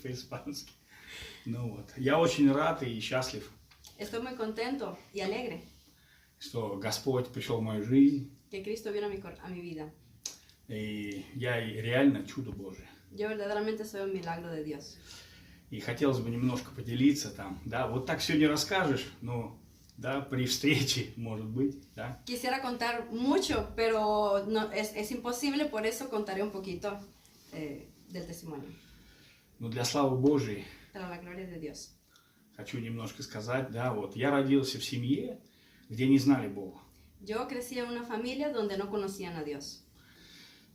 по-испански. Ну вот, я очень рад и счастлив, Estoy muy contento y alegre что Господь пришел в мою жизнь, que Cristo vino a mi vida. и я реально чудо Божие. Yo verdaderamente soy un milagro de Dios. И хотелось бы немножко поделиться там, да, вот так все не расскажешь, но, да, при встрече, может быть, да. Quisiera contar mucho, pero no, es imposible, por eso contaré un poquito del testimonio. Но для славы Божией Para la gloria de Dios. хочу немножко сказать, да, вот я родился в семье, где не знали Бога. Yo crecí en una familia donde no conocían a Dios.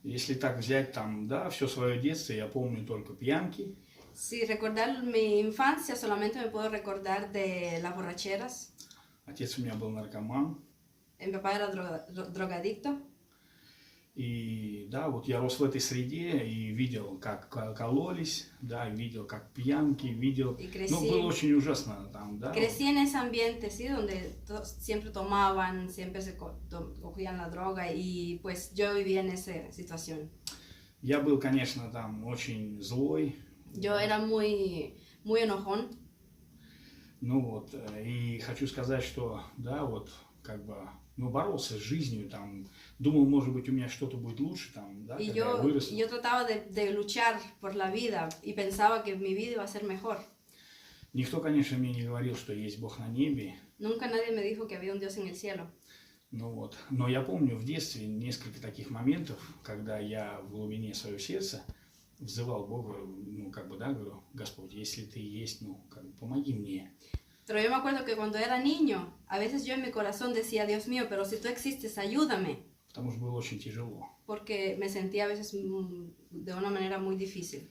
Если так взять там, да, все свое детство, я помню только пьянки, Si recordar mi infancia, solamente me puedo recordar de las borracheras. отец у меня был наркоман, Mi papá era drogadicto. и, да, вот я рос в этой среде и видел, как кололись, да, видел, как пьянки, видел, Y crecí, ну, было очень ужасно там, да. crecí en ese ambiente, ¿sí? Donde siempre tomaban, siempre se cogían la droga y pues yo vivía en esa situación. Я был, конечно, там очень злой, Yo era muy enojón. ну вот, и хочу сказать, что, да, вот, как бы, ну, боролся с жизнью, там, думал, может быть, у меня что-то будет лучше, там, да, Y когда я вырос. yo trataba de luchar por la vida y pensaba que mi vida iba a ser mejor. Никто, конечно, мне не говорил, что есть Бог на небе, Nunca nadie me dijo que había un Dios en el cielo. ну вот, но я помню в детстве несколько таких моментов, когда я в глубине своего сердца взывал Богу, ну, как бы, да, говорю, Господь, если Ты есть, ну, как бы, помоги мне. Pero yo me acuerdo que cuando era niño, a veces yo en mi corazón decía, Dios mío, pero si tú existes, ayúdame. Потому что было очень тяжело. Porque me sentía a veces de una manera muy difícil.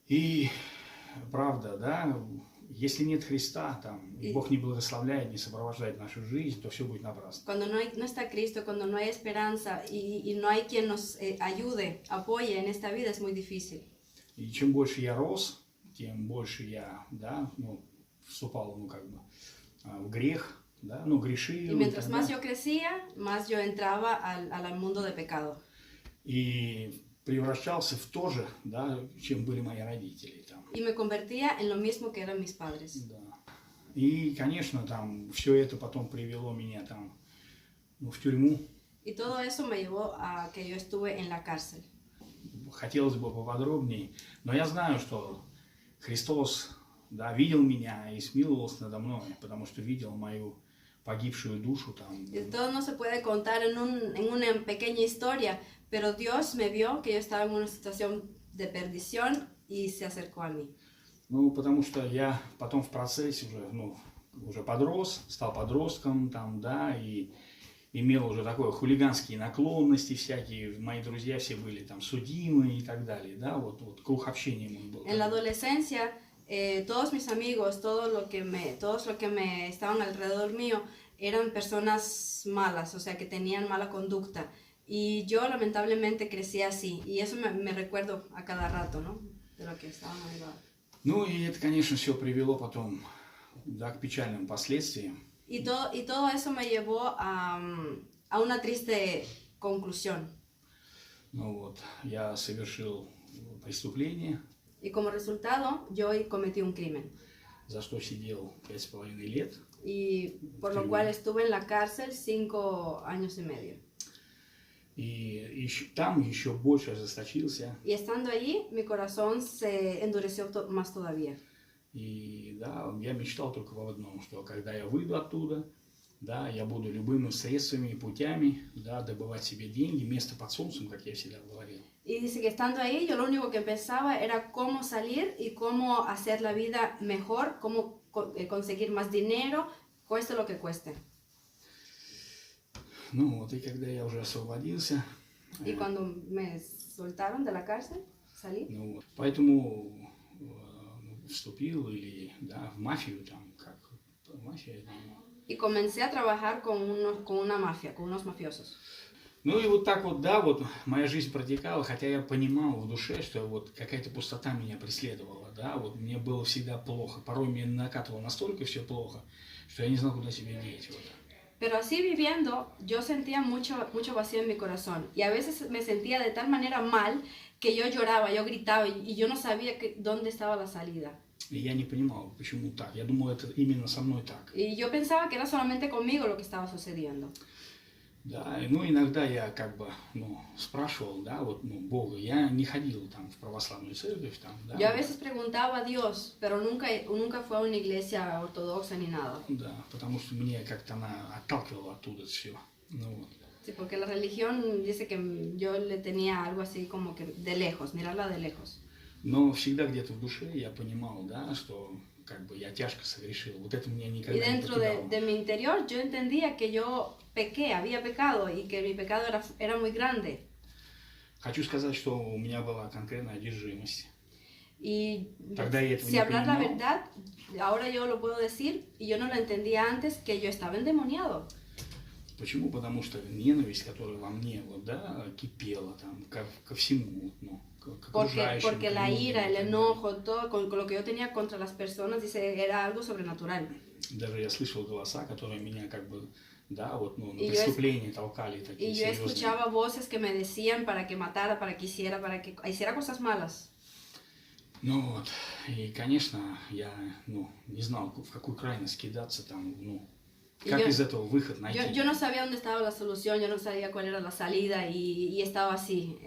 И правда, да, если нет Христа, там, и Бог не благословляет, не сопровождает нашу жизнь, то все будет напрасно. Cuando no está Cristo, cuando no hay esperanza y no hay quien nos ayude, apoye en esta vida, es muy difícil. И чем больше я рос, тем больше я, да, ну, вступал, ну, как бы, в грех, да, ну, грешил. Y mientras más yo crecía, más yo entraba al mundo de pecado. И превращался в то же, да, чем были мои родители. Там. Y me convertía en lo mismo que eran mis padres. Да. И, конечно, там, все это потом привело меня там, ну, в тюрьму. Y todo eso me llevó a que yo estuve en la cárcel. Хотелось бы поподробнее, но я знаю, что Христос, да, видел меня и смиловался надо мной, потому что видел мою погибшую душу там. Y todo no se puede contar en una pequeña historia, pero Dios me vio que yo estaba en una situación de perdición y se acercó a mí. Ну, потому что я потом в процессе уже, ну, уже подрос, стал подростком там, да, и имел уже такое хулиганские наклонности всякие, мои друзья все были там судимы и так далее, да, вот круг общения мой был. En la adolescencia, todos mis amigos, todos los que me estaban alrededor mío, eran personas malas, o sea, que tenían mala conducta. Y yo lamentablemente crecí así, y eso me recuerdo a cada rato, ¿no? De lo que estaban hablando. Ну, и это, конечно, все привело потом, да, к печальным последствиям. Y todo eso me llevó a una triste conclusión. Ну вот, я совершил преступление. Y como resultado, yo cometí un crimen. За что сидел 5,5 лет. Y por lo cual estuve en la cárcel 5 años y medio. И там еще больше ожесточился. Y estando allí, mi corazón se endureció más todavía. И да, я мечтал только об одном, что когда я выйду оттуда, да, я буду любыми средствами и путями, да, добывать себе деньги, место под солнцем, как я всегда говорил. Y dice que estando ahí, yo lo único que pensaba era cómo salir y cómo hacer la vida mejor, cómo conseguir más dinero, cueste lo que cueste. Ну вот, и когда я уже освободился... Y cuando me soltaron de la cárcel, salí. Ну вот, поэтому вступил или, да, в мафию, там, как мафия. Y comencé a trabajar con una mafia, con unos mafiosos. Ну и вот так вот, да, вот моя жизнь протекала, хотя я понимал в душе, что вот какая-то пустота меня преследовала, да, вот мне было всегда плохо, порой мне накатывало настолько все плохо, что я не знал, куда себя деть. Вот. Pero así viviendo, yo sentía mucho, mucho vacío en mi corazón. Y a veces me sentía de tal manera mal que yo lloraba, yo gritaba y yo no sabía dónde estaba la salida. И я не понимал, почему так. Я думал, это именно со мной так. Y yo pensaba que era solamente conmigo lo que estaba sucediendo. Да, ну иногда я как бы, ну, спрашивал, да, вот, ну, Бога. Я не ходил там в православную церковь, там, да. Yo a veces preguntaba a Dios, pero nunca fue a una iglesia ortodoxa ni nada. Да, потому что мне как-то она отталкивала оттуда все. Ну вот. Sí, porque la religión dice que yo le tenía algo así como que de lejos, mirarla de lejos. Но всегда где-то в душе я понимал, да, что как бы я тяжко согрешил. Вот это меня Y никогда не dentro покидало. de mi interior yo entendía que yo pequé, había pecado y que mi pecado era muy grande. Хочу сказать, что у меня была конкретная одержимость. Y Тогда я этого si не hablar la понимал. verdad, ahora yo lo puedo decir y yo no lo entendía antes, que yo estaba endemoniado. Почему? Потому что ненависть, которая во мне, вот, да, кипела там ко всему, ну, к окружающим. Porque la людям и ira, el так далее. enojo, todo con lo que yo tenía contra las personas, dice, era algo sobrenatural. Даже я слышал голоса, которые меня как бы, да, вот, ну, на И я преступление толкали Y такие yo серьезные. escuchaba voces que me decían para que matara, para que hiciera, para que hiciera cosas malas. Ну вот, и, конечно, я, ну, не знал, в какую крайность кидаться там, ну, как yo- из этого выход найти. Yo no sabía dónde estaba la solución, yo no sabía cuál era la salida y estaba así,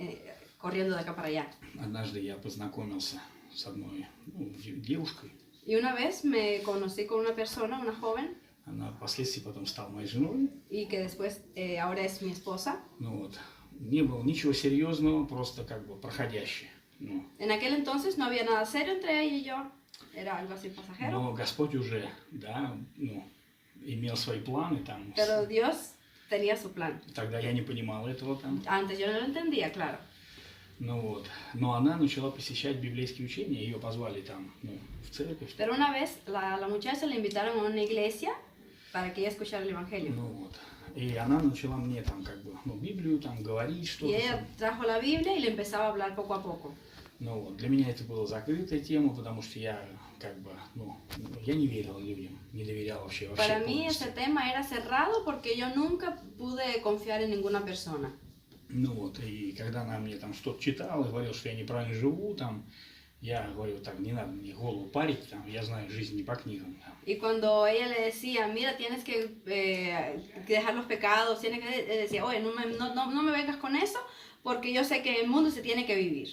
corriendo de acá para allá. Однажды я познакомился с одной, ну, девушкой. Y una vez me conocí con una persona, una joven, Она впоследствии потом стала моей женой. y que después ahora es mi esposa. Ну вот, не было ничего серьезного, просто как бы проходящее. Ну, En aquel entonces no había nada serio entre ella y yo, era algo así pasajero. но Господь уже, да, ну, имел свои планы там. Pero Dios tenía su plan. Тогда я не понимал этого там. Antes yo no lo entendía, claro. Ну вот, но она начала посещать библейские учения, ее позвали там, ну, в церковь. Pero una vez la muchacha le invitaron a una iglesia para que ella escuchara el evangelio. Ну вот, и она начала мне там как бы, ну, Библию там говорить Y что-то. ella Там. trajo la Biblia y le empezaba a hablar poco a poco. Ну вот, для меня это была закрытая тема, потому что я как бы, ну, я не верил людям, не доверял вообще Para mí полностью. ese tema era cerrado porque yo nunca pude confiar en ninguna persona. Ну вот, и когда она мне там что-то читала, говорила, что я неправильно живу, там, я говорю, так, не надо мне голову парить, там, я знаю жизнь не по книгам. Там. Y cuando ella le decía, mira, tienes que dejar los pecados, tienes que decía, oye, no me vengas con eso porque yo sé que el mundo se tiene que vivir.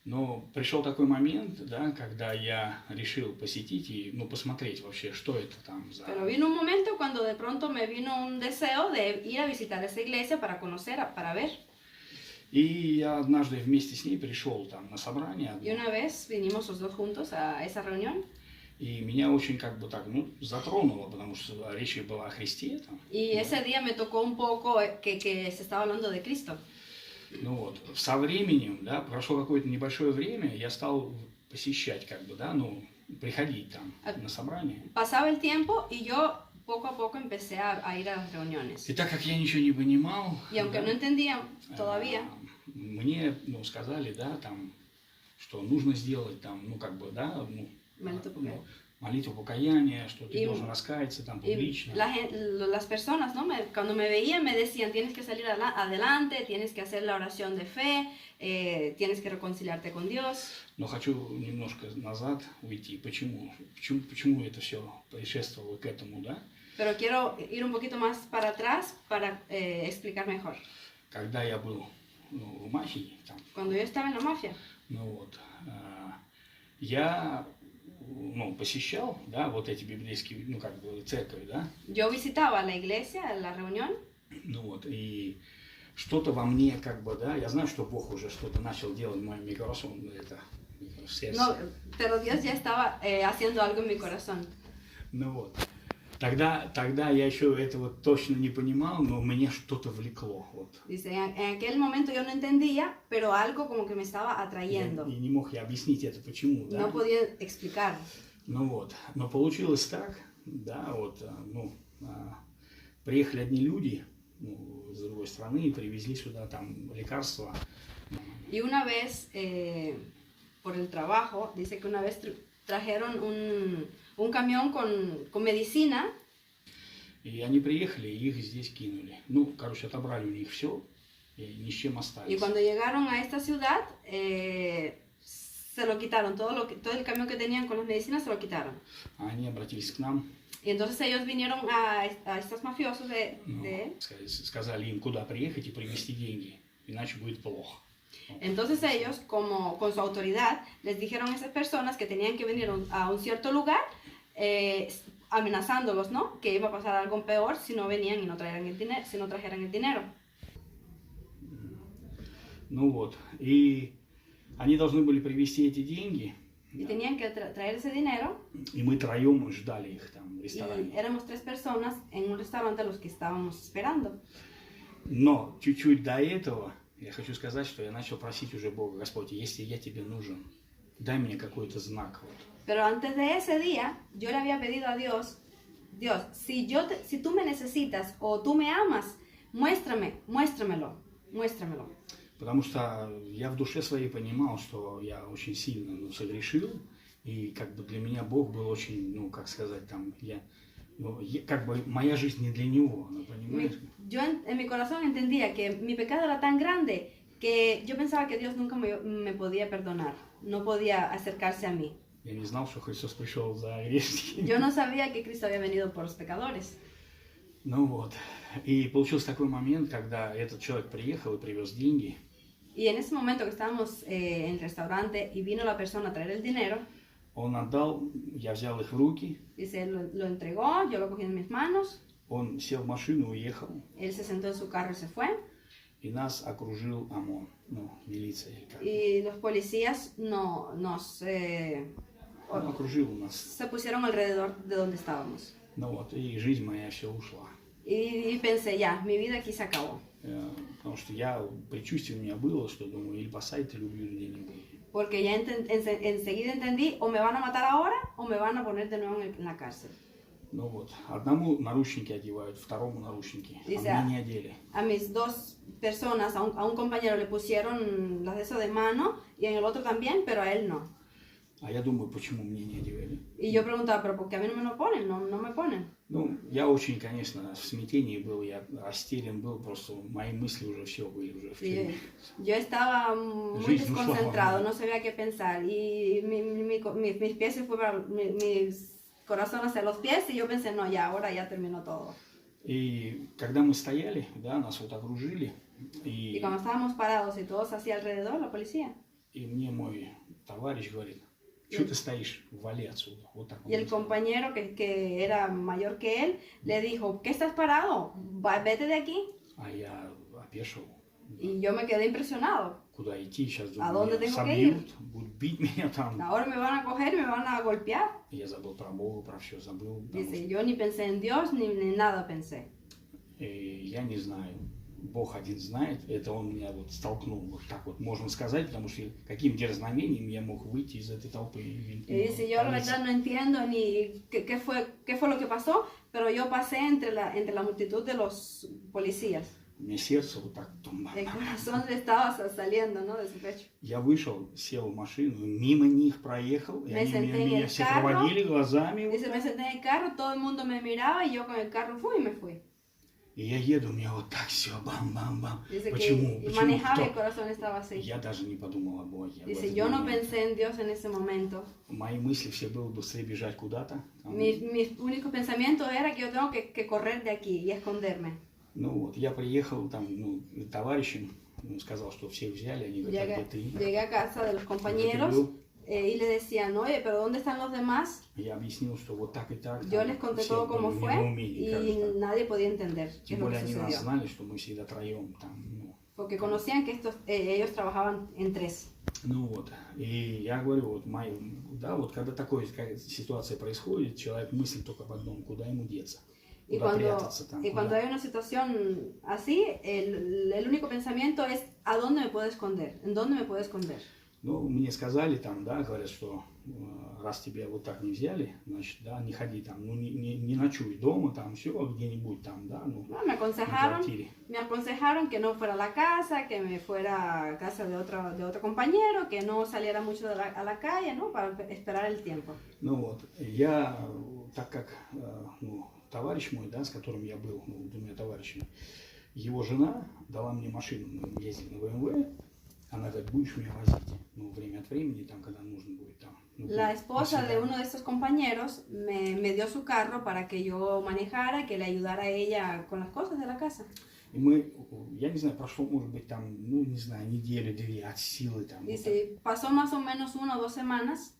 Но пришел такой момент, да, когда я решил посетить и, ну, посмотреть вообще, что это там за... Pero vino un momento cuando de pronto me vino un deseo de ir a visitar esa iglesia para conocer, para ver. И я однажды вместе с ней пришел там на собрание, Y una vez vinimos los dos juntos a esa reunión. и меня очень как бы так, ну, затронуло, потому что речь была о Христе. Там, Y да. ese día me tocó un poco que se estaba hablando de Cristo. Ну вот, со временем, да, прошло какое-то небольшое время, я стал посещать, как бы, да, ну, приходить там на собрание. Pasaba el tiempo y yo poco a poco empecé a ir a las reuniones. И так как я ничего не понимал, Y aunque да, no entendía todavía, мне, ну, сказали, да, там, что нужно сделать, там, ну, как бы, да, ну, Молитву покаяния. молитву покаяния, что ты И- должен раскаяться там y публично. las personas, ¿no? Cuando me veían me decían, tienes que salir adelante, tienes que hacer la oración de fe, tienes que reconciliarte con Dios. Но хочу немножко назад уйти. Почему это все предшествовало к этому, да? Pero quiero ir un poquito más para atrás para explicar mejor. Когда я был, ну, в мафии, там, Cuando yo estaba en la mafia, ну вот, я, ну, посещал, да, вот эти библейские, ну, как бы, церковь, да, yo visitaba la iglesia, la reunión, ну вот, и что-то во мне, как бы, да, я знаю, что Бог уже что-то начал делать в моем микросом, это, сердце. no, pero Dios ya estaba haciendo algo en mi corazón. Ну вот. Тогда я еще этого точно не понимал, но меня что-то влекло. Вот. Dice, en aquel momento yo no entendía, pero algo como que me estaba atrayendo. И не мог я объяснить это почему, да. No podía explicar. Ну вот. Но получилось так, да, вот, ну, приехали одни люди, ну, с другой страны и привезли сюда там лекарства. Y una vez, por el trabajo, dice que una vez trajeron un camión con medicina. И они приехали, и их здесь кинули. Ну, короче, отобрали у них все, и ни с чем Y остались. cuando llegaron a esta ciudad, se lo quitaron, todo el camión que tenían con las medicinas se lo quitaron. Они обратились к нам, Y entonces ellos vinieron a estos mafiosos ну, de él. сказали им, куда приехать и привезти деньги, иначе будет плохо. Entonces ellos, como con su autoridad, les dijeron a esas personas que tenían que venir a un cierto lugar, amenazándolos, ¿no? Que iba a pasar algo peor si no venían y no trajeran el dinero. Ну вот, и они должны были привезти эти деньги, Y tenían que traer ese dinero. и мы троем ждали их там в Y ресторане. éramos 3 personas en un restaurante a los que estábamos esperando. Но чуть-чуть до этого я хочу сказать, что я начал просить уже Бога: Господь, если я тебе нужен, дай мне какой-то знак. Вот. Pero antes de ese día, yo le había pedido a Dios, Dios, si tú me necesitas o tú me amas, muéstramelo. Потому что я в душе своей понимал, что я очень сильно согрешил, и как бы для меня Бог был очень, ну, как сказать, там, как бы моя жизнь не для Него, ну, понимаешь? Yo en mi corazón entendía que mi pecado era tan grande que yo pensaba que Dios nunca me podía perdonar, no podía acercarse a mí. Я не знал, что Христос пришел за грешники. Yo no sabía que Cristo había venido por los pecadores. Ну вот, и получился такой момент, когда этот человек приехал и привез деньги. Y en ese momento que estábamos en el restaurante y vino la persona a traer el dinero, Он отдал, я взял их в руки, dice, lo entregó, yo lo cogí en mis manos, он сел в машину и уехал, él se sentó en su carro y se fue. и нас окружил ОМОН, ну, милиция. Или как. Y los policías Окружил нас. se pusieron alrededor de donde estábamos. Ну вот, и жизнь моя все ушла. Y pensé, ya, mi vida aquí se acabó. Потому что предчувствие у меня было, что думаю, или посадят, или убьют где-нибудь. Porque ya enseguida entendí, o me van a matar ahora, o me van a poner de nuevo en la cárcel. Ну вот, одному наручники одевают, второму наручники, Dice, а мне не одели. A mis 2 personas, a un compañero le pusieron las de eso de mano, y en el otro también, pero a él no. А я думаю, почему мне не одевали? Y yo preguntaba, pero ¿por qué a mí no me lo ponen? No me ponen. Ну, я очень, конечно, в смятении был, я растерян был, просто мои мысли уже все были уже в тюрьме. Yo estaba muy Жизнь desconcentrado, ушла. no sabía qué pensar. Y mis pies se fueron, mis corazón hacia los pies, y yo pensé, no, ya, ahora ya terminó todo. И когда мы стояли, да, нас вот окружили, Y cuando estábamos parados y todos así alrededor, la policía. и мне мой товарищ говорит: что ты стоишь, вали отсюда. Вот так он Y el сказал. compañero que era mayor que él le dijo, ¿qué estás parado? Vete de aquí. А я опешил. Y yo me quedé impresionado. Куда идти? Сейчас ¿A думаю, dónde меня tengo que ir? собьют, будут бить меня там. Ahora me van a coger y me van a golpear. Я забыл про Бога, про все забыл. потому Dice, yo ni pensé en Dios, ni nada pensé. что, я не знаю. Бог один знает. Это он меня вот столкнул, вот так вот можно сказать, потому что каким дерзновением я мог выйти из этой толпы. Y dice, yo la verdad no entiendo ni qué fue lo que pasó, pero yo pasé entre la multitud de los policías. У меня сердце вот так. El corazón le estaba saliendo, ¿no? De su pecho. Я вышел, сел в машину, мимо них проехал, и Me они senté en меня el все carro. проводили глазами. Dice, me senté en el carro, todo el mundo me miraba y yo con el carro fui y me fui. И я еду, у меня вот так все, бам-бам-бам. Dice Почему? que Почему? manejaba y el Кто? corazón estaba así. Я даже не подумал о Боге. Dice, в этот yo no момент. pensé en Dios en ese momento. Мои мысли все было быстрее бежать куда-то. Там. Mi único pensamiento era que yo tengo que correr de aquí y esconderme. Ну вот, я приехал там, ну, товарищем, сказал, что всех взяли, они говорят, а где ты? Llegué a casa de los compañeros y le decían, oye, pero ¿dónde están los demás? Я объяснил, что вот так и так. Yo les conté todo cómo fue y nadie podía entender qué es Тем lo que более они нас sucedió. знали, что мы всегда троем там. Ну. Porque conocían que ellos trabajaban en 3. Ну вот, и я говорю, вот, да, вот когда такая ситуация происходит, человек мыслит только об одном, куда ему деться. Y cuando hay una situación así, el único pensamiento es ¿a dónde me puedo esconder? ¿En dónde me puedo esconder? Ну, мне сказали там, да, говорят, что раз тебя вот так не взяли, значит, да, не ходи там, ну, не ночуй дома, там, все, где-нибудь там, да, ну, No, me на aconsejaron, квартире. me aconsejaron que no fuera a la casa, que me fuera a casa de otro compañero, que no saliera mucho a la calle, ¿no? Para esperar el tiempo. Ну вот, я, так как, ну, товарищ мой, да, с которым я был, ну, двумя товарищами, его жена дала мне машину, мы ездили на БМВ, она говорит, будешь меня возить, ну, время от времени, там, когда нужно будет, там. Ну, La на esposa de свидание. uno de estos compañeros me dio su carro para que yo manejara, que le ayudara a ella con las cosas de la casa. И мы, я не знаю, прошло, может быть, там, ну, не знаю, неделю-две от силы, там. Вот так. Dice, pasó más o menos 1 o 2 semanas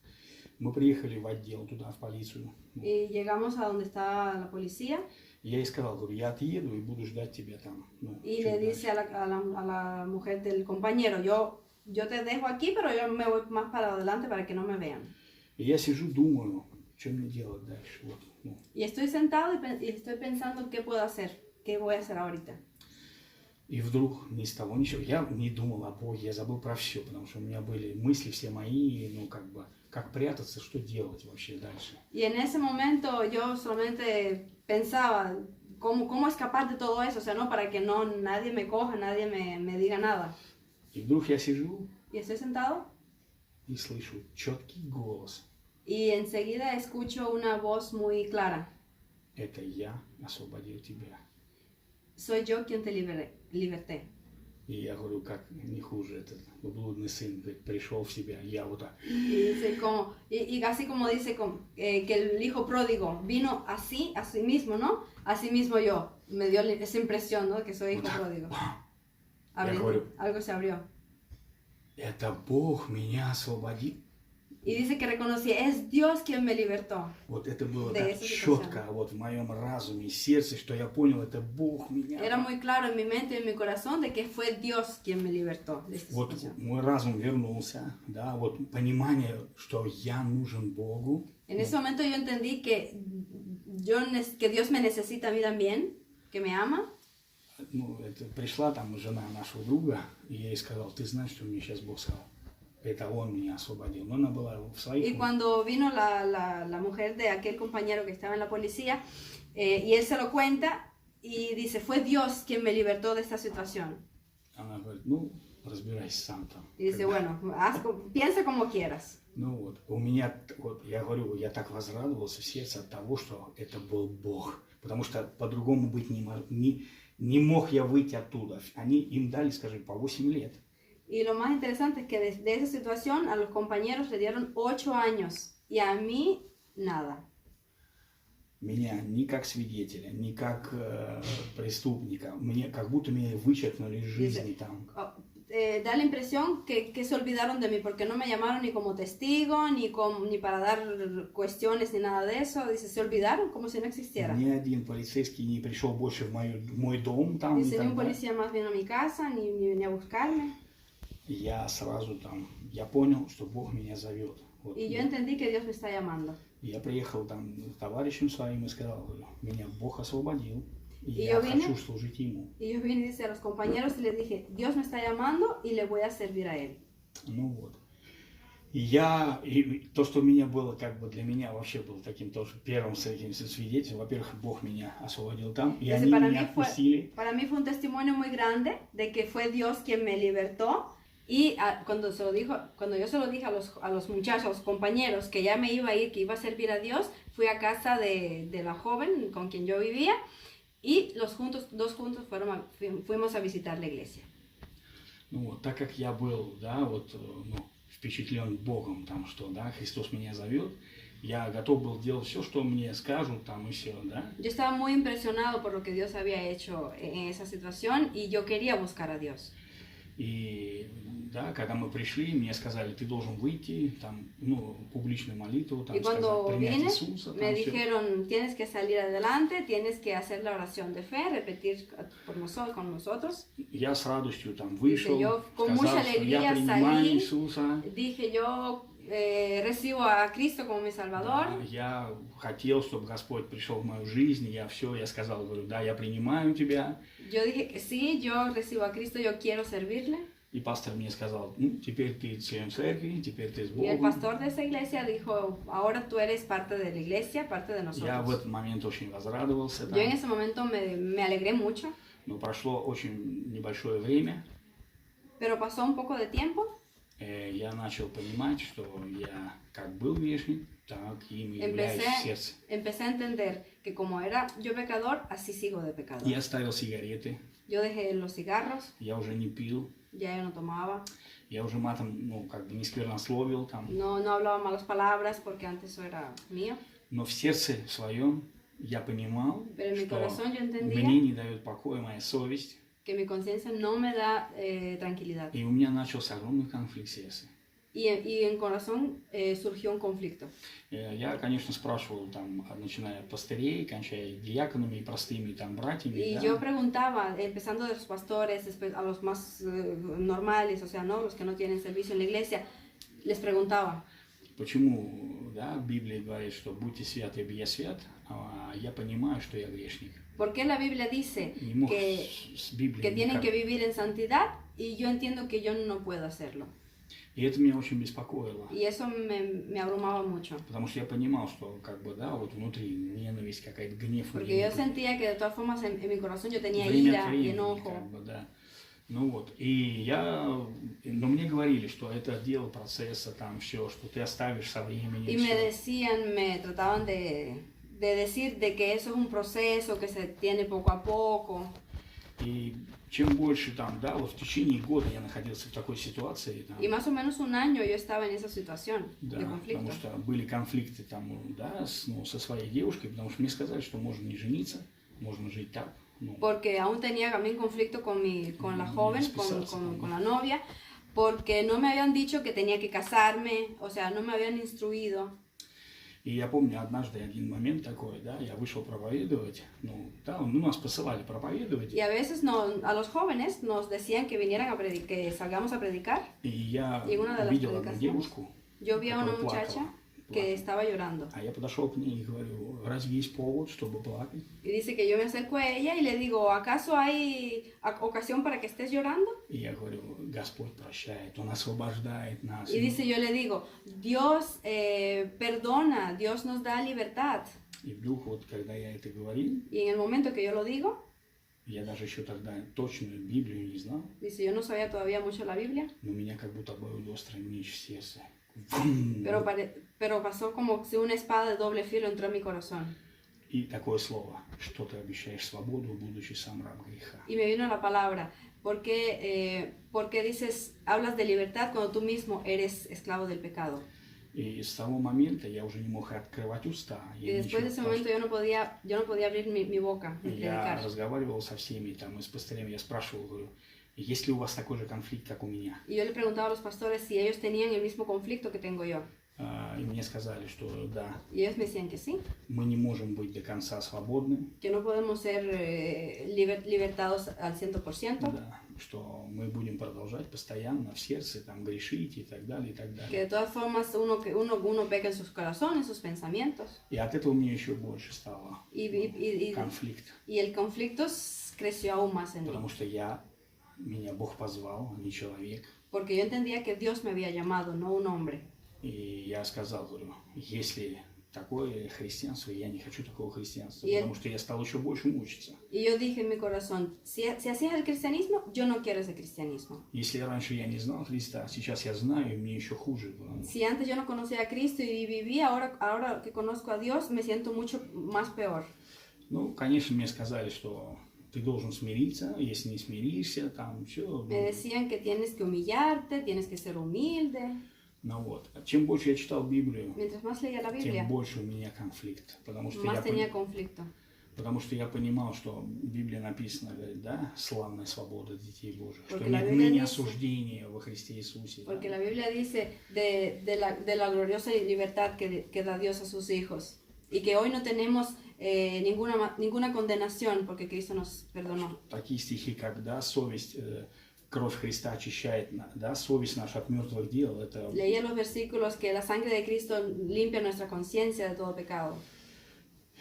Мы приехали в отдел туда, в полицию. y llegamos a donde está la policía Я ей сказал, говорю, я отъеду и буду ждать тебя там. Ну, y чуть le дальше. dice a la mujer del compañero, yo te dejo aquí, pero yo me voy más para adelante para que no me vean. И я сижу, думаю, что мне делать дальше. Вот, ну. Y estoy sentado y estoy pensando qué puedo hacer, qué voy a hacer ahorita. И вдруг ни с того ничего, я не думал о Боге, я забыл про все, потому что у меня были мысли все мои, ну, как бы, как прятаться, что делать вообще дальше. Y en ese momento yo solamente pensaba cómo escapar de todo eso, o sea, no para que no nadie me coja, nadie me diga nada. И вдруг я сижу Y estoy sentado и слышу четкий голос. y enseguida escucho una voz muy clara. Это я освободил тебя. Soy yo quien te liberté. И я говорю, как не хуже этот блудный сын пришел в себя, я вот так. Y dice y así como dice que el hijo pródigo vino así, a sí mismo, ¿no? Así mismo yo. Me dio esa impresión, ¿no? Que soy hijo pródigo. Algo se abrió. Это Бог меня освободил. Y dice que reconocí, es Dios quien me libertó. Вот это было De так esa четко вот в моем разуме и сердце, что я понял, это Бог меня. Era muy claro en mi mente y en mi corazón de que fue Dios quien me libertó de esta Вот situación. мой разум вернулся, да, вот понимание, что я нужен Богу. En ese momento yo entendí que Dios me necesita a mí también, que me ama. Ну, это пришла там жена нашего друга, и я ей сказал, ты знаешь, что мне сейчас Бог сказал? Это Он меня освободил. Но она была в своих... Y cuando vino la mujer de aquel compañero que estaba en la policía, y él se lo cuenta y dice, fue Dios quien me libertó de esta situación. Она говорит, ну, разбирайся сам там. Y dice, bueno, piensa como quieras. Ну вот, у меня, вот, я говорю, я так возрадовался в сердце от того, что это был Бог. Потому что по-другому быть не мог я выйти оттуда. Им дали, скажи, по 8 лет. Y lo más interesante es que de esa situación a los compañeros le dieron 8 años y a mí nada. Меня ни как свидетеля, ни как преступника, мне как будто меня вычеркнули из жизни там. Da la impresión que se olvidaron de mí porque no me llamaron ni como testigo, ni para dar cuestiones, ni nada de eso. Dice, se olvidaron como si no existiera. Ни один полицейский не пришел больше в мой дом там. Dice, ni un policía más vino a mi casa, ni a buscarme. Я сразу там, я понял, что Бог меня зовет. Вот, y yo entendí que Dios me está llamando. Я приехал там к товарищам своим и сказал, меня Бог освободил, и y я yo vine, хочу служить Ему. Y yo vine, dice, a los compañeros y les dije, Dios me está llamando y le voy a servir a Él. Ну вот. И то, что у меня было, как бы для меня вообще было таким тоже первым свидетелем. Во-первых, Бог меня освободил там, и они меня отпустили. Para mí fue un testimonio muy grande de que fue Dios quien me libertó. Y cuando yo se lo dije a los muchachos, a los compañeros, que ya me iba a ir, que iba a servir a Dios, fui a casa de la joven con quien yo vivía y dos juntos fuimos a visitar la iglesia. Ну вот, так как я был, да, вот, ну, впечатлен Богом, там, что, да, Христос меня зовет, я готов был делать все, что мне скажут, там, и все, да. Yo estaba muy impresionado por lo que Dios había hecho en esa situación y yo quería buscar a Dios. И, да, когда мы пришли, мне сказали, ты должен выйти, там, ну, публичную молитву, там, сказать, принять Иисуса. Me dijeron, tienes que salir adelante, tienes que hacer la oración de fe, repetir con nosotros. Я с радостью там вышел, yo, con сказал, mucha что я принимаю Иисуса. Dije, yo recibo a Cristo como mi Salvador. Да, я хотел, чтобы Господь пришел в мою жизнь, я сказал, говорю, да, я принимаю тебя. Yo dije que sí, yo recibo a Cristo, yo quiero servirle. И пастор мне сказал, ну, теперь ты член церкви, теперь ты с Y el Богом. pastor de esa iglesia dijo, ahora tú eres parte de la iglesia, parte de Я в nosotros. этот момент очень возрадовался. Yo en Там. ese momento me alegré mucho, Но прошло очень небольшое время. pero pasó un poco de tiempo. Я начал понимать, что я как был грешник, так им и являюсь в сердце. Empecé a entender que como era yo pecador, así sigo de pecador. Я оставил сигареты, Yo dejé los cigarros, я уже не пил, ya yo no tomaba, я уже матом, ну, как бы не сквернословил там. no hablaba malas palabras porque antes eso era mío. Но в сердце своем я понимал, Pero en mi что corazón yo entendía мне не дает покоя моя совесть, que mi conciencia no me da tranquilidad. и у меня начался огромный конфликт в сердце. Y en corazón surgió un conflicto. Я, конечно, спрашивал, там, начиная от пастырей, кончая диаконами и простыми там, братьями, Y да, yo preguntaba, empezando de los pastores, después a los más normales, o sea, no los que no tienen servicio en la iglesia, les preguntaba, почему да, в Библии говорит, что будьте святы, ибо я свят, а я понимаю, что я грешник. ¿por qué la Biblia dice Не мог que, с Библией que tienen никак. que vivir en santidad y yo entiendo que yo no puedo hacerlo? И это меня очень беспокоило. Y eso me abrumaba mucho, Потому что я понимал, что как бы, да, вот внутри ненависть, какая-то гнев. porque yo sentía que de todas formas en mi corazón yo tenía Время ira от y времени, enojo. как бы, да. Ну вот, но мне говорили, что это дело процесса, там все, что ты оставишь со временем. Y me всё. decían, me trataban de decir de que eso es un proceso que se tiene poco a poco. И чем больше там, да, вот в течение года я находился в такой ситуации, там, Y más o menos un año yo estaba en esa situación да, de conflicto. потому что были конфликты там, да, со своей девушкой, потому что мне сказали, что можно не жениться, можно жить так. Ну, Porque aún tenía también conflicto con la joven, con la novia, porque no me habían dicho que tenía que casarme, o sea, no me habían instruido. и я помню однажды один момент такой, да, я вышел проповедовать, ну, да, ну, нас посылали проповедовать, Y a veces a los jóvenes nos decían que vinieran a predicar, que salgamos a predicar. и я Y una de las увидел одну predicaciones, девушку, Yo vi a una которая muchacha плакала. que estaba llorando. А я подошел к ней и говорю, разве есть повод, чтобы плакать? Y dice que yo me acerco a ella y le digo, ¿acaso hay ocasión para que estés llorando? И я говорю, Господь прощает, Он освобождает нас. Y dice, yo le digo, Dios perdona, Dios nos da libertad. И вдруг вот, когда я это говорил, Y en el momento que yo lo digo, я даже еще тогда точную Библию не знал, dice, yo no sabía todavía mucho la Biblia, но у меня как будто был острый меч в сердце. Вум! pero pasó como si una espada de doble filo entró en mi corazón. И такое слово, что ты обещаешь свободу, будучи сам раб греха. Y me vino la palabra, porque dices, hablas de libertad cuando tú mismo eres esclavo del pecado. И с того момента я уже не мог открывать уста. Y después de ese momento yo no podía abrir mi boca, ni Я predicar. разговаривал со всеми, там, и с пастырями, я спрашивал, говорю, есть ли у вас такой же конфликт, как у меня? Y yo le preguntaba a los pastores si ellos tenían el mismo conflicto que tengo yo. И мне сказали, что да, Y ellos me decían que sí, мы не можем быть до конца свободны, que no podemos ser libertados al 100%, да, что мы будем продолжать постоянно в сердце там грешить и так далее, и так que далее. de todas formas uno peca en sus corazones, sus pensamientos. И от этого мне еще больше стало конфликт, Y el conflicto creció aún más en mí, потому что меня Бог позвал, а не человек. porque yo entendía que Dios me había llamado, no un hombre. И я сказал, говорю, если такое христианство, я не хочу такого христианства, И потому что я стал еще больше мучиться. Y yo dije en mi corazón, si así es el cristianismo, yo no quiero ese cristianismo. Если раньше я не знал Христа, сейчас я знаю, и мне еще хуже было. Si antes yo no conocía a Cristo y viví, ahora que conozco a Dios, me siento mucho más peor. Ну, конечно, мне сказали, что ты должен смириться, если не смиришься, там все. Me decían que tienes que humillarte, tienes que ser humilde. Ну вот. Чем больше я читал Библию, Mientras más leía la тем Biblia, больше у меня конфликт. Потому más tenía conflicto. я понимал, что в Библии написано, говорит, да, славная свобода детей Божьих, что Porque la нет Biblia ныне dice- осуждения во Христе Иисусе. да. Porque la Biblia dice de la gloriosa libertad que da Dios a sus hijos. Y que hoy no tenemos ninguna condenación porque Cristo nos perdonó. Такие стихи, как, да, совесть, кровь Христа очищает, да, совесть наша от мертвых дел, это... Leía los versículos que la sangre de Cristo limpia nuestra conciencia de todo pecado.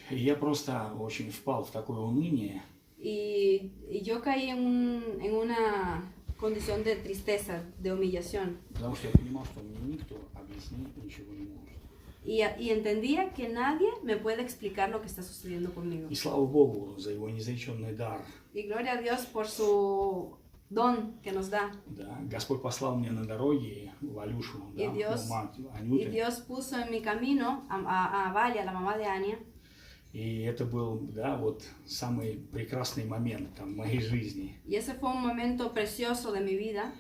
И я просто очень впал в такое уныние, Y yo caí en una condición de tristeza, de humillación. Потому что я понимал, что мне никто объяснить ничего не может. Y entendía que nadie me puede explicar lo que está sucediendo conmigo. И слава Богу за его неизреченный дар. Y gloria a Dios por su don que nos da. Да, Господь послал мне на дороге Валюшу, да, мать Y Анюты. Dios puso en mi camino a Valia, la mamá de Ania. И это был, да, вот самый прекрасный момент там, в моей жизни. Y ese fue un momento precioso de mi vida,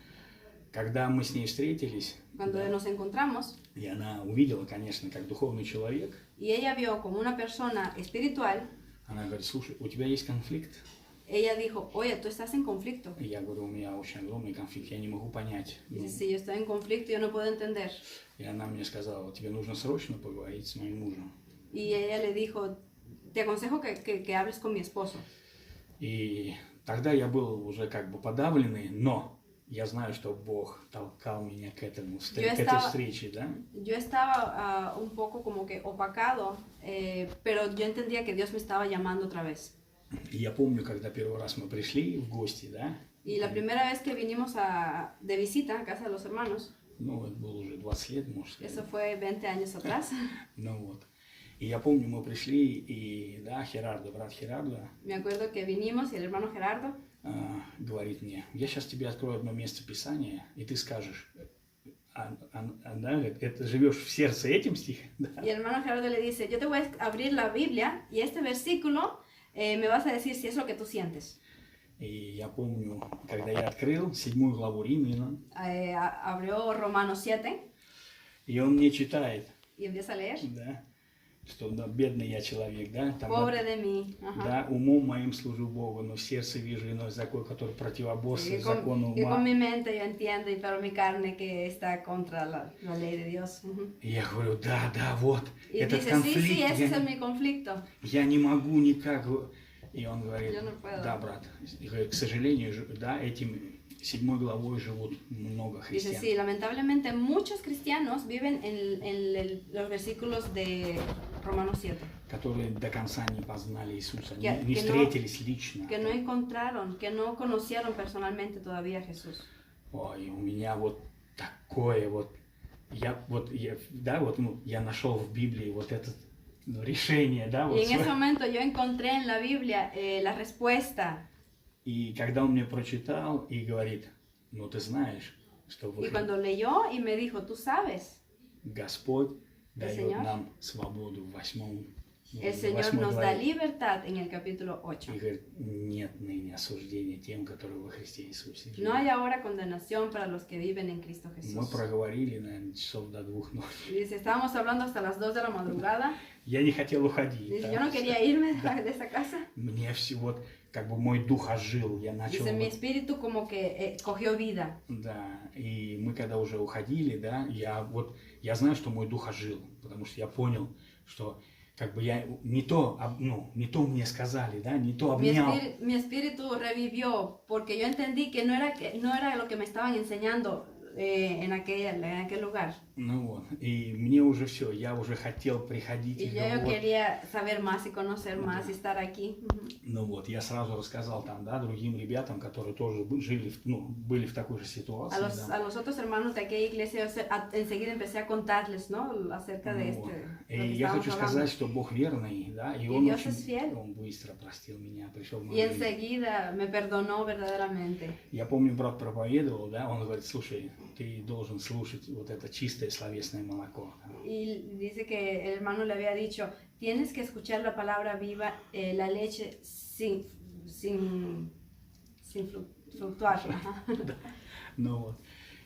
Когда мы с ней встретились, cuando да, nos encontramos. и она увидела, конечно, как духовный человек, Y ella vio como una persona espiritual. она говорит: слушай, у тебя есть конфликт? Ella dijo, oye, tú estás en conflicto. И я говорю: у меня очень огромный конфликт, я не могу понять. Dice, sí, yo estoy en conflicto, yo no puedo entender. И она мне сказала: тебе нужно срочно поговорить с моим мужем. Y ella le dijo, te aconsejo que hables con mi esposo. И тогда я был уже как бы подавленный, но я знаю, что Бог толкал меня к этому, к этой встрече, да? Yo estaba un poco como que opacado, pero yo entendía que Dios me estaba llamando otra vez. И я помню, когда первый раз мы пришли в гости, да? Y la primera vez que vinimos de visita a casa de los hermanos, Ну, это было уже 20 лет, может сказать. eso fue 20 años atrás. Ну вот. И я помню, мы пришли, и, да, Херардо, брат Херардо, Me acuerdo que vinimos y el hermano Gerardo говорит мне: я сейчас тебе открою одно место Писания, и ты скажешь, да, это живешь в сердце этим стихом? Да. y el hermano Gerardo le dice, yo te voy a abrir la Biblia y este versículo me vas a decir si es lo que tú sientes. И я помню, когда я открыл 7 главу Римлянам, Abrió Romanos 7 и он мне читает, y empieza a leer. да, что, да, бедный я человек, да, там, Pobre de mí. Ajá. да, умом моим служу Богу, но в сердце вижу иной закон, который противоборствует закону Y con ума. mi mente yo entiendo, pero mi carne que está contra la ley de Dios. Ujú. И я говорю: да, да, вот, Y этот dice, sí, конфликт, sí, ese es mi conflicto. я не могу никак. И он говорит: Я не puedo. да, брат, и говорит, к сожалению, да, этим 7 главой живут много Dice, христиан. sí, lamentablemente muchos cristianos viven en los versículos de Romanos 7, Которые до конца не познали Иисуса, Que- не que no- встретились лично. que no encontraron, que no conocieron personalmente todavía a Jesús. Ой, у меня вот такое вот, да, вот, ну, я нашел в Библии вот это, ну, решение, да, Y вот. en ese momento yo encontré en la Biblia la respuesta. И когда он мне прочитал и говорит: ну, ты знаешь, что Y cuando leyó y me dijo, tú sabes, Господь дает Señor? нам свободу в 8 el Señor nos da libertad en el capítulo 8. И говорит: нет ныне осуждения тем, которые во Христе Иисусе. No hay ahora condenación para los que viven en Cristo Мы Jesús. проговорили, наверное, часов до 2 ночи. Y dice, estábamos hablando hasta las 2 de la madrugada. Я не хотел уходить. Dice, да. yo no quería irme de esa casa. Мне все вот, как бы мой дух ожил, я начал... Dice, mi вот- espíritu como que cogió vida. Да, и мы когда уже уходили, да, я знаю, что мой дух ожил, потому что я понял, что как бы я не то, ну, не то мне сказали, да, не то обнял. Mi espíritu revivió porque yo entendí que no era lo que me estaban enseñando en aquel lugar. Ну вот, и мне уже все, я уже хотел приходить. Y и yo вот. quería saber más y conocer más y estar aquí. Ujú. Ну вот, я сразу рассказал там, да, другим ребятам, которые тоже жили, были в такой же ситуации. A да. los otros hermanos de aquella iglesia, enseguida empecé a contarles, ¿no? Acerca de Ну вот. lo И que я estábamos хочу hablando. сказать, что Бог верный, да, и И Он Dios очень, es fiel. Он быстро простил меня, пришел в Y мою жизнь. enseguida me perdonó verdaderamente. Я помню, брат проповедовал, да, он говорит: слушай, ты должен слушать вот это чистое словесное молоко. Y dice que el hermano le había dicho, tienes que escuchar la palabra viva, la leche sin fluctuar. Ajá. Ну вот.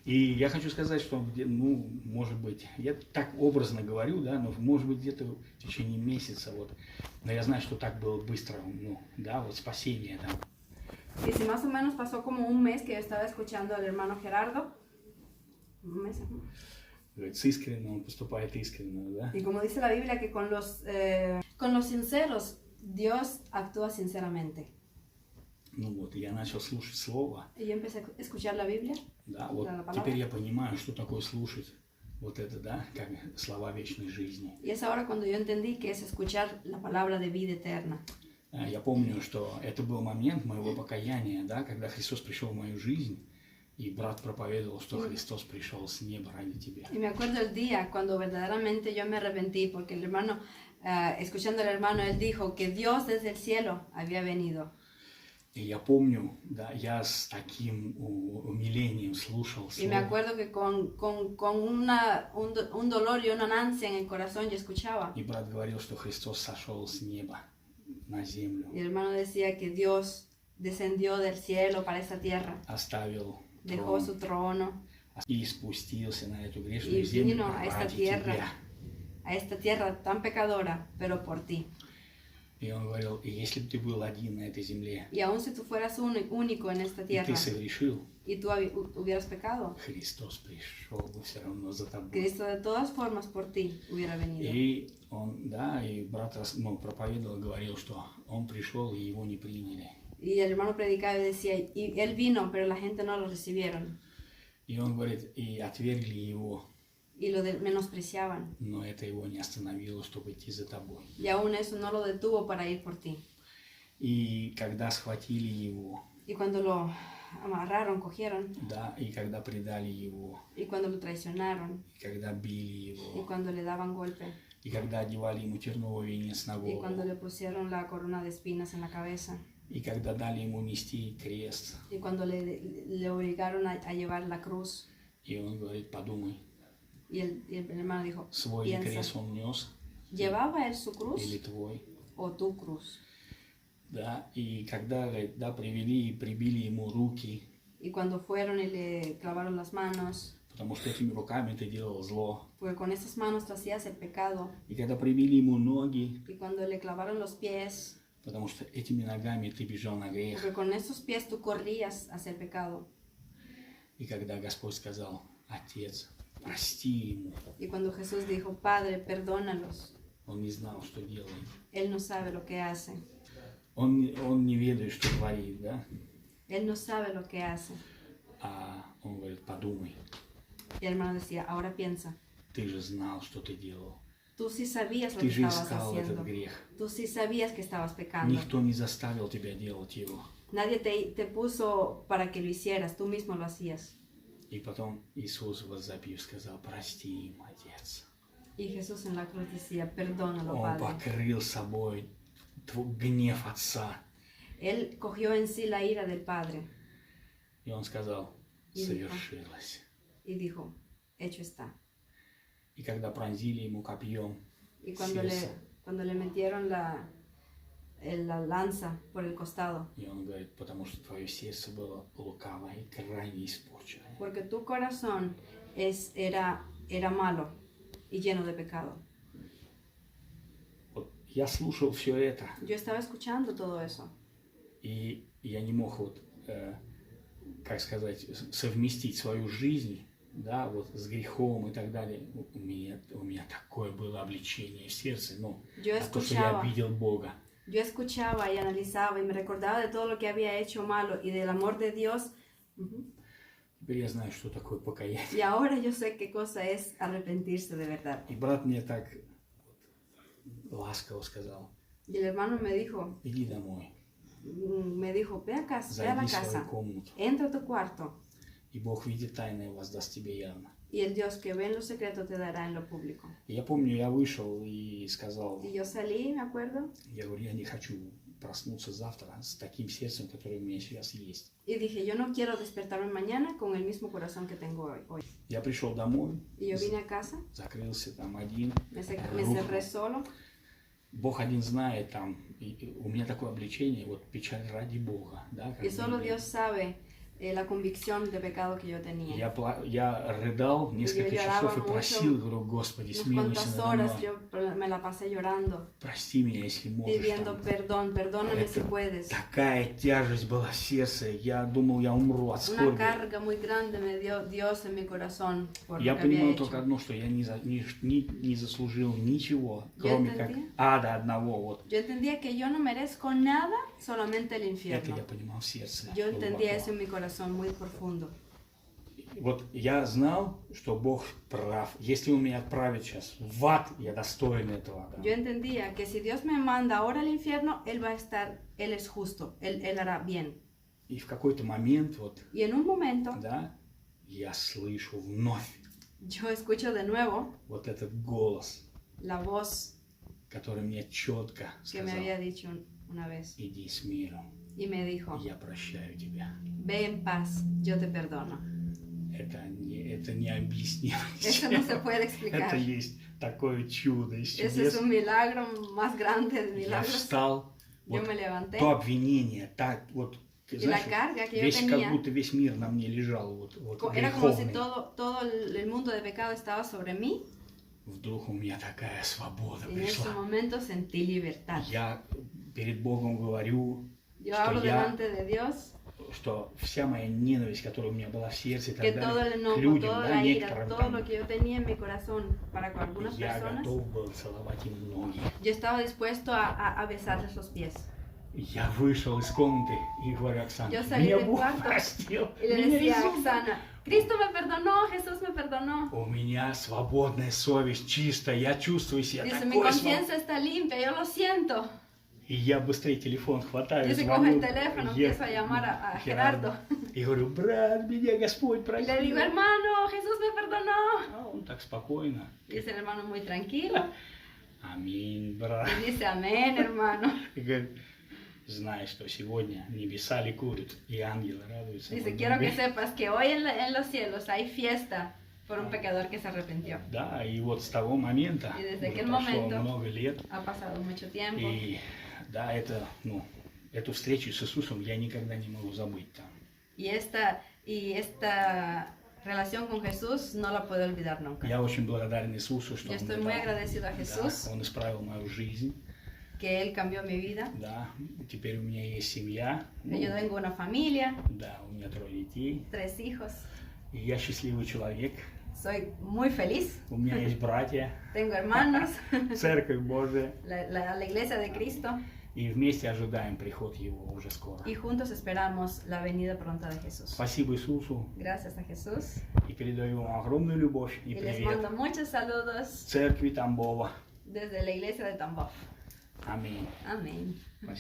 И я хочу сказать, что, ну, может быть, я так образно говорю, да, но может быть где-то в течение месяца, вот, но я знаю, что так было быстро, ну, да, вот спасение там. Y si más o menos pasó como un mes que yo estaba escuchando al hermano Gerardo, un mes, ajá. Говорит, с искренним он поступает искренне, да. Y como dice la Biblia que con los sinceros Dios actúa sinceramente. Ну вот, и я начал слушать слово, Y yo empecé a escuchar la Biblia. да, вот La palabra. теперь я понимаю, что такое слушать вот это, да, как слова вечной жизни. Y es ahora cuando yo entendí que es escuchar la palabra de vida eterna. Я помню, что это был момент моего покаяния, да, когда Христос пришел в мою жизнь, И брат проповедовал, что Христос пришел с неба ради тебя. Y me acuerdo el día cuando verdaderamente yo me arrepentí, porque el hermano, escuchando al hermano, él dijo que Dios desde el cielo había venido. И я помню, да, я с таким умилением слушал Y me слово. acuerdo que con un dolor y una ansia en el corazón yo escuchaba. И брат говорил, что Христос сошел с неба на землю, Y el hermano decía que Dios descendió del cielo para esta tierra, оставил dejó трон su trono и спустился на эту y грешную землю vino a esta ради tierra, тебя. a esta tierra tan pecadora, pero por ti. И он говорил, и если бы ты был один на этой земле, Y aun si tú fueras único en esta и tierra ты согрешил, y tú hubieras pecado, Христос пришел бы все равно за тобой. Cristo de todas formas por ti hubiera venido. И он, да, и брат проповедовал, говорил, что он пришел, и его не приняли. Y el hermano predicaba y decía, y él vino, pero la gente no lo recibieron И он говорит, и отвергли его, y lo menospreciaban. но это его не остановило, чтобы идти за тобой. Y aún eso no lo detuvo para ir por ti. И когда схватили его, Y cuando lo amarraron, cogieron, да, и когда предали его, y cuando lo traicionaron, и когда били y его, cuando le daban golpe, и когда одевали ему терновый венец на y cuando голову, le pusieron la corona de espinas en la cabeza, и когда дали ему нести крест, y cuando le obligaron a llevar la cruz. и он говорит, подумай, Y el hermano dijo, свой ли крест piensa, он нес, ¿llevaba él su cruz или твой? o tu cruz? Да, и когда, говорит, да, привели и прибили ему руки, Y cuando fueron y le clavaron las manos, потому что этими руками ты делал зло. porque con esas manos tú hacías el pecado, И когда прибили ему ноги, y cuando le clavaron los pies, потому что этими ногами ты бежал на грех. porque con esos pies tú corrías hacia el pecado. И когда Господь сказал, Отец, прости ему, Y cuando Jesús dijo, Padre, perdónalos, он не знал, что делает. Él no sabe lo que hace. Он не ведает, что творит, да? Él no sabe lo que hace. А он говорит, подумай, Y el hermano decía, ahora piensa, ты же знал, что ты делал. tú sí sabías lo Ты que же estabas искал этот haciendo. грех. Tú sí sabías que estabas pecando. Никто не заставил тебя делать его. Nadie te puso para que lo hicieras, tú mismo lo hacías. И потом Иисус воззапив сказал, прости им, Отец. Y Jesús en la cruz decía, perdónalo, Он Padre. покрыл собой гнев Отца. Él cogió en sí la ira del Padre И он сказал, И совершилось. y dijo, hecho está. И когда пронзили ему копьем Y cuando le metieron la lanza por el costado, и он говорит, потому что твое сердце было лукавое и крайне испорченное. porque tu corazón era malo y lleno de pecado. Вот я слушал все это, Yo estaba escuchando todo eso и я не мог вот, как сказать, совместить свою жизнь, да, вот с грехом и так далее. У меня такое было обличение в сердце, ну, Yo от того, что я escuchaba. обидел Бога. Yo escuchaba y analizaba y me recordaba de todo lo que había hecho malo y del amor de Dios. Ujú. Теперь я знаю, что такое покаяние. Y ahora yo sé qué cosa es arrepentirse de verdad. И брат мне так вот ласково сказал, Y el hermano me dijo, иди домой, ve a casa, ve a la зайди в свою casa, комнату, entra a tu cuarto и Бог видит тайное, воздаст тебе явно. y el Dios que ve en lo secreto te dará en lo público. И я помню, я вышел и сказал, Y yo salí, me acuerdo, я говорю, я не хочу проснуться завтра с таким сердцем, которое у меня сейчас есть. y dije, yo no quiero despertarme mañana con el mismo corazón que tengo hoy. Я пришел домой, Y yo vine a casa, закрылся там один, me cerré solo. Бог один знает там, и у меня такое обличение, вот печаль ради Бога, да, как Y solo Библия. Dios sabe la convicción de pecado que yo tenía. Я рыдал несколько часов и lloraba просил, говорю, Господи, Unas смилуйся cuantas надо horas мной, yo me la pasé llorando, прости меня, если можешь. pidiendo Там. perdón, perdóname si Это puedes. такая тяжесть была в сердце, я думал, я умру от Una скорби. carga muy grande me dio Dios en mi corazón por Я lo que había понимаю hecho. только одно, что я не заслужил ничего, кроме как entendí. ада одного. Вот. Yo entendía que yo no merezco nada, solamente el Это infierno. я понимал в сердце. Yo entendía глубоко. eso en mi corazón muy profundo. Вот я знал, что Бог прав. Если Он меня отправит сейчас в ад, я достоин этого ада. Yo entendía que si Dios me manda ahora al infierno, Él va a estar, Él es justo, Él hará bien. И в какой-то момент, вот, Y en un momento да, я слышу вновь yo escucho de nuevo вот этот голос, la voz который мне четко que me сказал: había dicho una vez иди с миром, y me dijo, я прощаю тебя. ve en paz, yo te perdono. Это не объяснимо. Eso no se puede Это explicar. есть такое чудо из Ese es чудес. un milagro más grande de Я milagros. встал, Yo вот me levanté то обвинение, так вот, y la знаешь, carga que yo весь, как tenía, будто весь мир на мне лежал, вот era como si греховный. todo el mundo de pecado estaba sobre mí Вдруг у меня такая свобода y en ese пришла. momento sentí libertad. Я перед Богом говорю, Yo что hablo я, delante de Dios что вся моя ненависть, которая у меня была в сердце и так que todo el далее, к enojo, людям, toda да, la ira, некоторым todo там, lo que yo tenía en mi corazón para con algunas я personas, готов был целовать им ноги. yo estaba dispuesto a besarles los pies. Я вышел из комнаты и говорю: Оксана, Yo salí меня del Бог cuarto простил. Y le Меня decía a Иисус Oxana, Cristo me perdonó, Jesús me perdonó. У меня свободная совесть, чистая, я чувствую себя Dice, mi такой conciencia está limpia, yo lo siento. И я быстрее телефон хватаю, Dice, звоню coge el teléfono, empiezo a llamar a Gerardo. И говорю: брат, меня Господь Y простил. le digo, hermano, Jesús me perdonó. А он так спокойно: Y dice el hermano muy tranquilo. аминь, брат. Y dice, amén, hermano. И говорит: знай, что сегодня небеса ликуют, и ангелы радуются. Dice, Вот quiero que небе- sepas que hoy en los cielos hay fiesta por un pecador que se arrepintió. Да, и вот с того момента, И desde уже aquel прошло momento много лет, Ha pasado mucho tiempo. и да, это, эту встречу с Иисусом я никогда не могу забыть там. Y esta relación con Jesús no la puedo olvidar nunca. Я очень благодарен Иисусу, что Yo Он estoy мне muy дал. agradecido a Jesús Да, Он исправил мою жизнь, que Él cambió mi vida. да, теперь у меня есть семья, Yo tengo una familia, да, у меня 3 детей, 3 hijos. и я счастливый человек, Soy muy feliz. у меня есть братья, Tengo hermanos, Церковь Божия, la iglesia de Cristo. и вместе ожидаем приход Его уже скоро. Y juntos esperamos la venida pronta de Jesús. Спасибо Иисусу, Gracias a Jesús. и передаю вам огромную любовь и Y les привет mando muchos saludos Церкви Тамбова. desde la iglesia de Tambov. Аминь. Amén. Спасибо.